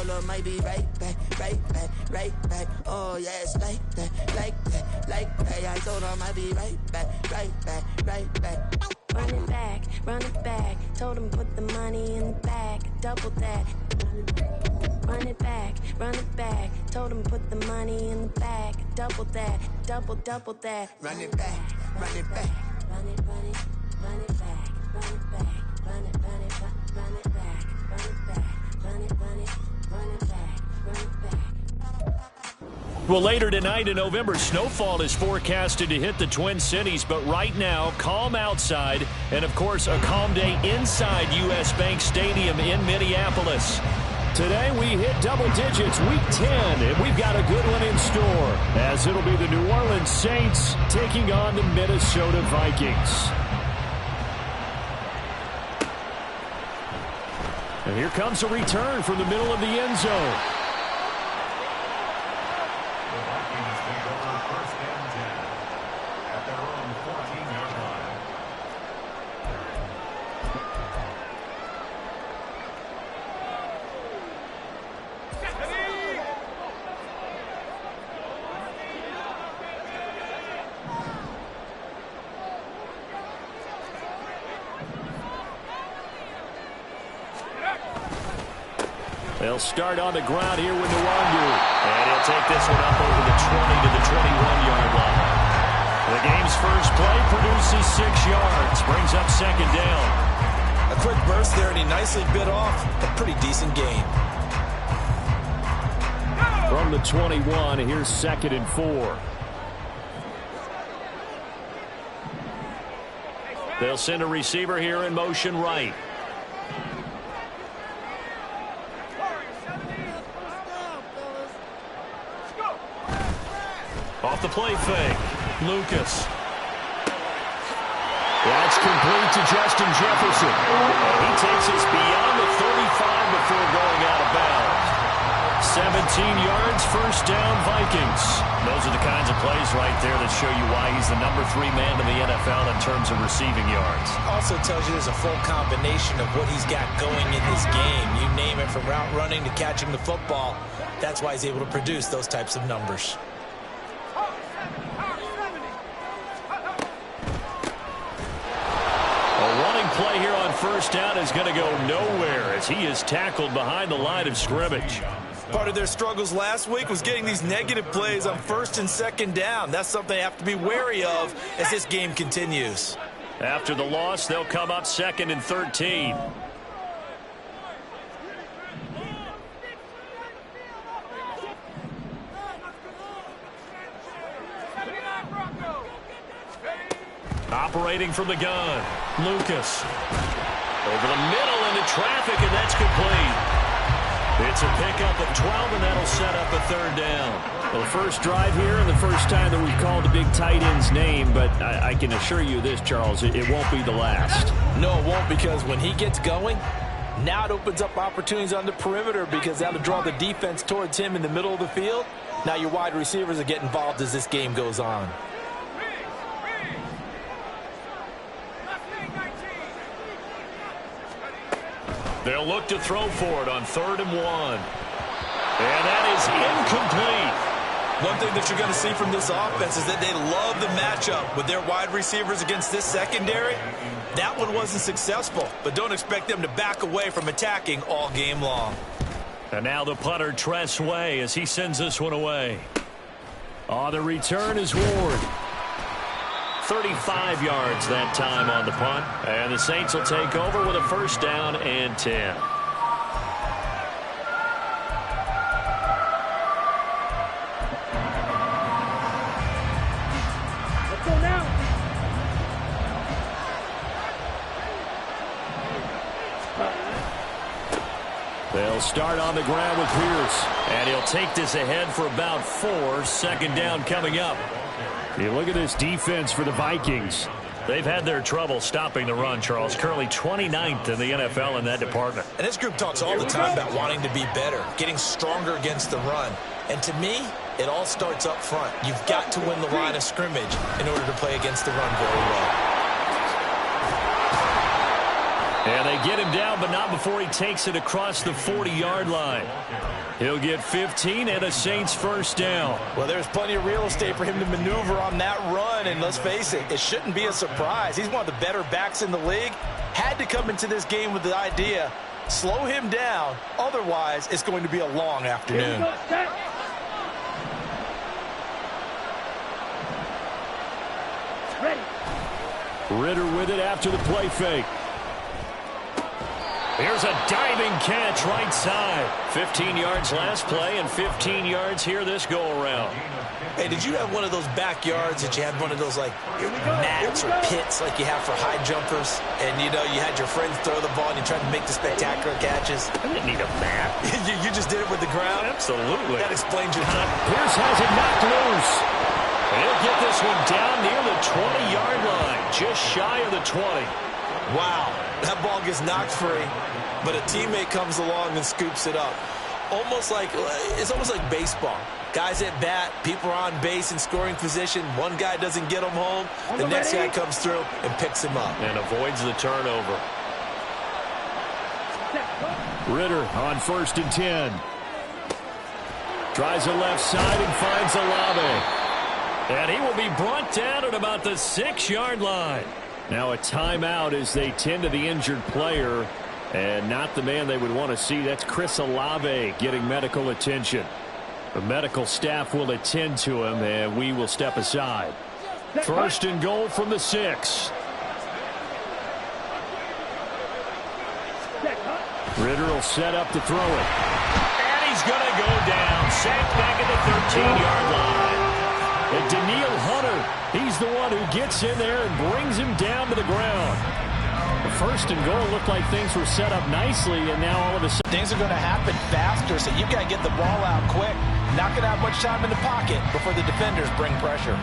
told her might be right back, right back, right back. Oh yes, like that, like that, like that. I told her might be right back, right back, right back. Run it back. Told him put the money in the bag, double that. Run it back. Told him put the money in the bag, double that, double that. Run it back. Run it back. Run it back. Run it back. Run it back. Run it back. Run it back. Run it back. Well, later tonight in November, snowfall is forecasted to hit the Twin Cities, but right now, calm outside, and of course, a calm day inside U.S. Bank Stadium in Minneapolis. Today, we hit double digits, week 10, and we've got a good one in store, as it'll be the New Orleans Saints taking on the Minnesota Vikings. And here comes a return from the middle of the end zone. They'll start on the ground here with Nwangu. And he'll take this one up over the 20 to the 21-yard line. The game's first play produces 6 yards. Brings up second down. A quick burst there, and he nicely bit off a pretty decent gain. From the 21, here's 2nd and 4. They'll send a receiver here in motion right. Off the play fake, Lucas. That's complete to Justin Jefferson. He takes us beyond the 35 before going out of bounds. 17 yards, first down, Vikings. Those are the kinds of plays right there that show you why he's the number 3 man in the NFL in terms of receiving yards. Also tells you there's a full combination of what he's got going in this game. You name it, from route running to catching the football. That's why he's able to produce those types of numbers. Play here on first down is going to go nowhere as he is tackled behind the line of scrimmage. Part of their struggles last week was getting these negative plays on first and second down. That's something they have to be wary of as this game continues. After the loss, they'll come up 2nd and 13. Operating from the gun, Lucas. Over the middle into traffic, and that's complete. It's a pickup of 12, and that'll set up a 3rd down. Well, the first drive here and the first time that we've called the big tight end's name, but I can assure you this, Charles, it won't be the last. No, it won't, because when he gets going, now it opens up opportunities on the perimeter because that'll draw the defense towards him in the middle of the field. Now your wide receivers will get involved as this game goes on. They'll look to throw for it on 3rd and 1. And that is incomplete. One thing that you're going to see from this offense is that they love the matchup with their wide receivers against this secondary. That one wasn't successful, but don't expect them to back away from attacking all game long. And now the punter, Tress Way, as he sends this one away. Oh, the return is Ward. 35 yards that time on the punt. And the Saints will take over with a first down and 10. Let's go now. They'll start on the ground with Pierce. And he'll take this ahead for about 4. Second down coming up. You look at this defense for the Vikings. They've had their trouble stopping the run, Charles. Currently 29th in the NFL in that department. And this group talks all the time about wanting to be better, getting stronger against the run. And to me, it all starts up front. You've got to win the line of scrimmage in order to play against the run very well. And they get him down, but not before he takes it across the 40-yard line. He'll get 15 and a Saints first down. Well, there's plenty of real estate for him to maneuver on that run, and let's face it, it shouldn't be a surprise. He's one of the better backs in the league. Had to come into this game with the idea, slow him down, otherwise it's going to be a long afternoon. Ridder with it after the play fake. Here's a diving catch right side. 15 yards last play and 15 yards here this go-around. Hey, did you have one of those backyards that you had one of those, like, mats or pits like you have for high jumpers? And, you know, you had your friends throw the ball and you tried to make the spectacular catches? I didn't need a mat. you just did it with the ground? Absolutely. That explains your time. Pierce has it knocked loose. He'll get this one down near the 20-yard line, just shy of the 20. Wow, that ball gets knocked free, but a teammate comes along and scoops it up. It's almost like baseball. Guys at bat, people are on base in scoring position. One guy doesn't get him home. The next guy comes through and picks him up. And avoids the turnover. Ridder on 1st and 10. Tries the left side and finds Olave. And he will be brought down at about the 6-yard line. Now a timeout as they tend to the injured player. And not the man they would want to see. That's Chris Olave getting medical attention. The medical staff will attend to him, and we will step aside. 1st and goal from the 6. Ridder will set up to throw it. And he's going to go down. Sacked back at the 13-yard line. And Danielle Hunter, he's the one who gets in there and brings him down to the ground. The 1st and goal looked like things were set up nicely, and now all of a sudden things are going to happen faster, so you've got to get the ball out quick. Not going to have much time in the pocket before the defenders bring pressure.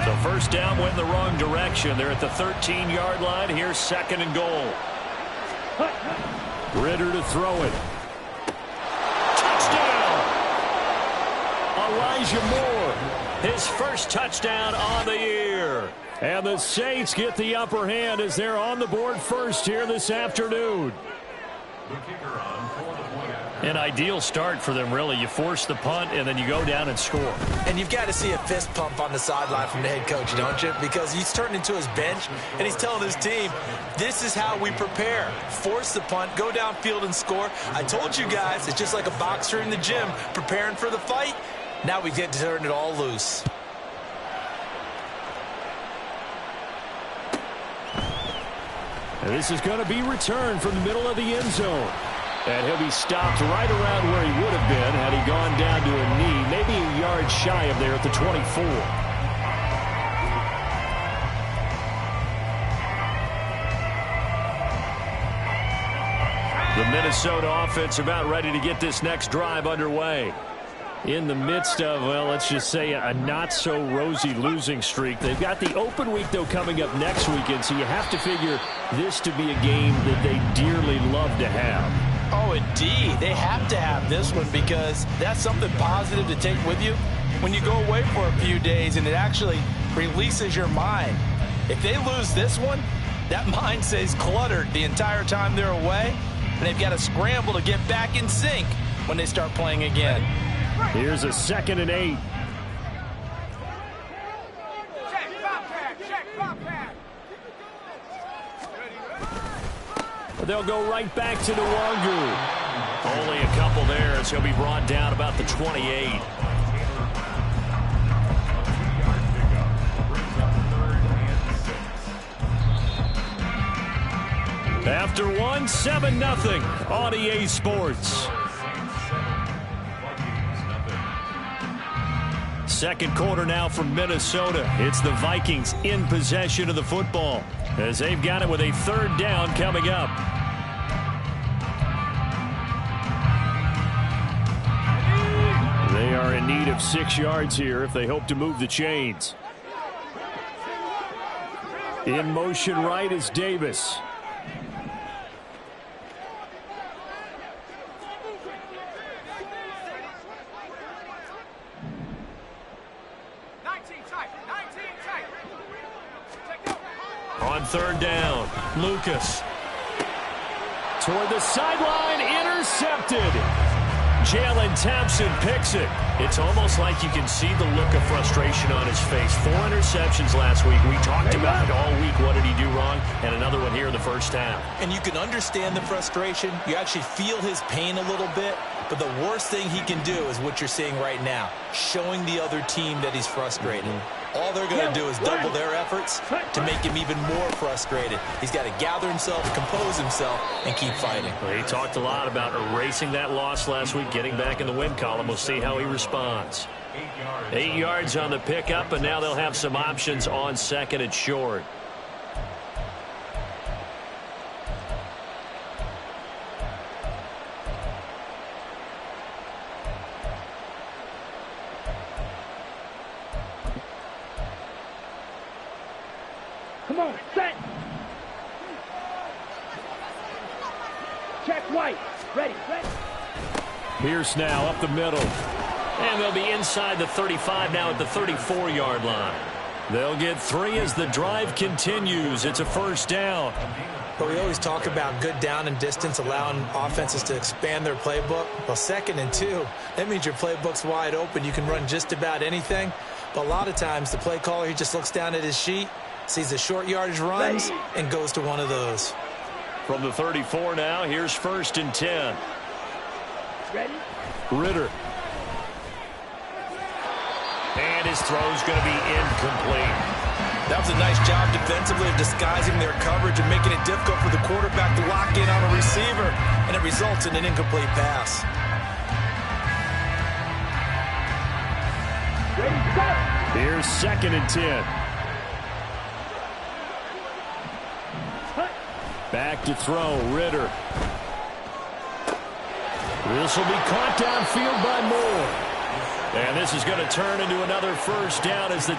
So 1st down went in the wrong direction. They're at the 13-yard line. Here's 2nd and goal. Ridder to throw it. Touchdown! Elijah Moore, his first touchdown on the year. And the Saints get the upper hand as they're on the board first here this afternoon. An ideal start for them, really. You force the punt, and then you go down and score. And you've got to see a fist pump on the sideline from the head coach, don't you? Because he's turned into his bench, and he's telling his team, this is how we prepare. Force the punt, go downfield and score. I told you guys, it's just like a boxer in the gym preparing for the fight. Now we get to turn it all loose. And this is going to be returned from the middle of the end zone. And he'll be stopped right around where he would have been had he gone down to a knee, maybe a yard shy of there at the 24. The Minnesota offense about ready to get this next drive underway. In the midst of, well, let's just say a not-so-rosy losing streak. They've got the open week, though, coming up next weekend, so you have to figure this to be a game that they dearly love to have. Oh, indeed. They have to have this one because that's something positive to take with you when you go away for a few days, and it actually releases your mind. If they lose this one, that mind stays cluttered the entire time they're away, and they've got to scramble to get back in sync when they start playing again. Here's a 2nd and 8. They'll go right back to Nwangu. Only a couple there as he'll be brought down about the 28. After one, 7-0 on EA Sports. Second quarter now from Minnesota. It's the Vikings in possession of the football as they've got it with a 3rd down coming up. They are in need of 6 yards here if they hope to move the chains. In motion right is Davis. On third down, Lucas. Toward the sideline, intercepted. Jalen Thompson picks it. It's almost like you can see the look of frustration on his face. 4 interceptions last week. We talked about it all week. What did he do wrong? And another one here in the first half. And you can understand the frustration. You actually feel his pain a little bit. But the worst thing he can do is what you're seeing right now, showing the other team that he's frustrated. All they're going to do is double their efforts to make him even more frustrated. He's got to gather himself, compose himself, and keep fighting. Well, he talked a lot about erasing that loss last week, getting back in the win column. We'll see how he responds. 8 yards on the pickup, and now they'll have some options on second and short. Come on, set. Check White. Ready. Pierce now up the middle. And they'll be inside the 35 now at the 34-yard line. They'll get 3 as the drive continues. It's a first down. But we always talk about good down and distance, allowing offenses to expand their playbook. Well, 2nd and 2, that means your playbook's wide open. You can run just about anything. But a lot of times the play caller, he just looks down at his sheet, sees the short yardage runs, and goes to one of those. From the 34 now, here's 1st and 10. Ready? Ritter. And his throw's going to be incomplete. That was a nice job defensively of disguising their coverage and making it difficult for the quarterback to lock in on a receiver, and it results in an incomplete pass. Ready, set. Here's 2nd and 10. Back to throw, Ritter. This will be caught downfield by Moore. And this is going to turn into another first down as the